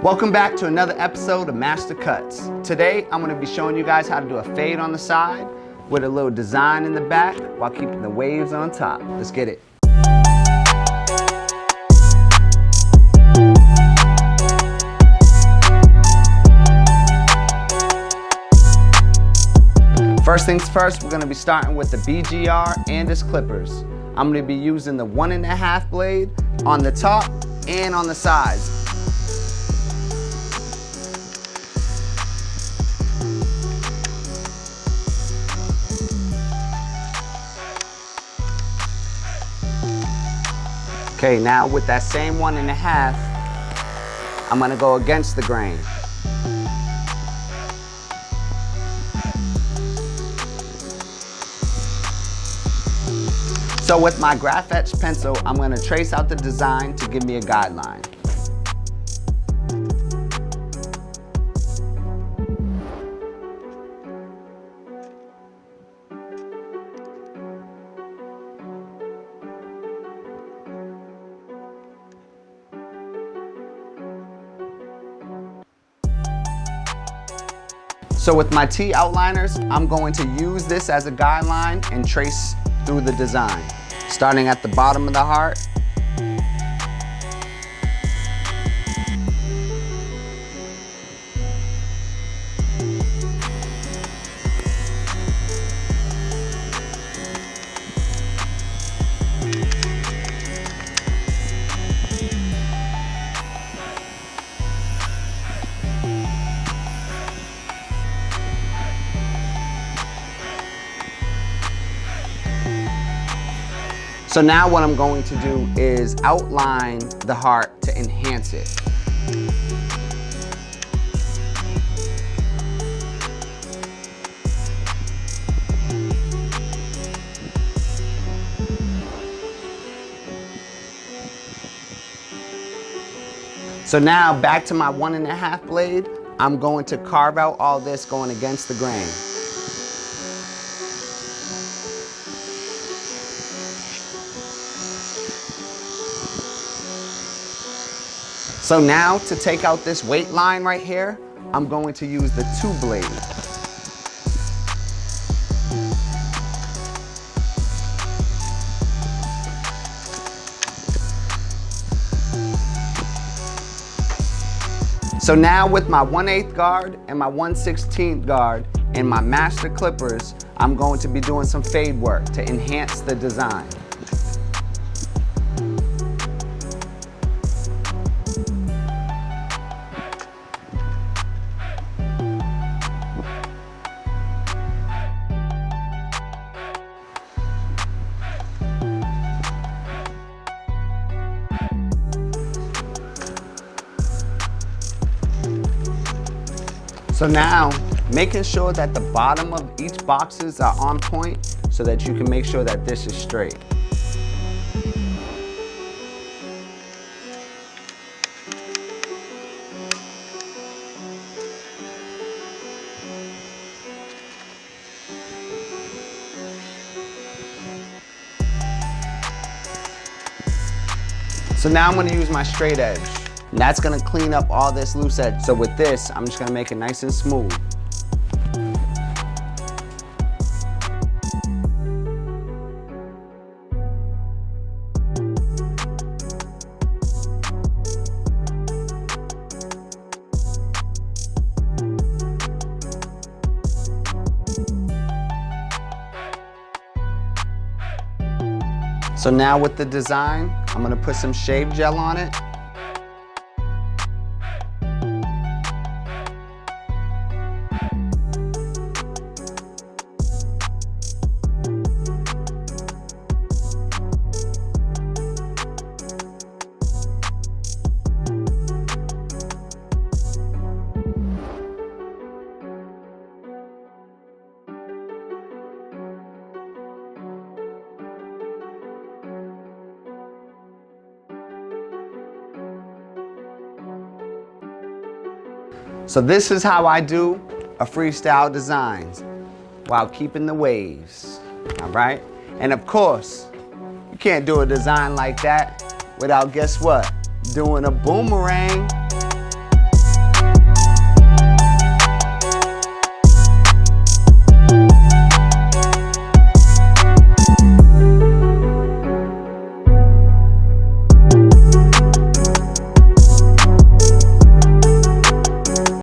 Welcome back to another episode of Master Cutz. Today I'm going to be showing you guys how to do a fade on the side with a little design in the back while keeping the waves on top. Let's get it. First things first, we're going to be starting with the BGR Andis clippers. I'm going to be using the 1.5 blade on the top and on the sides. Okay, now with that same 1.5, I'm gonna go against the grain. So with my graph etch pencil, I'm gonna trace out the design to give me a guideline. So with my T-Outliners, I'm going to use this as a guideline and trace through the design, starting at the bottom of the heart. So now what I'm going to do is outline the heart to enhance it. So now back to my 1.5 blade, I'm going to carve out all this going against the grain. So now to take out this weight line right here, I'm going to use the 2 blade. So now with my 1/8 guard and my 1/16 guard and my master clippers, I'm going to be doing some fade work to enhance the design. So now, making sure that the bottom of each boxes are on point so that you can make sure that this is straight. So now I'm going to use my straight edge. And that's gonna clean up all this loose edge. So with this, I'm just gonna make it nice and smooth. So now with the design, I'm gonna put some shave gel on it. So this is how I do a freestyle designs while keeping the waves, all right? And of course, you can't do a design like that without, guess what? Doing a boomerang.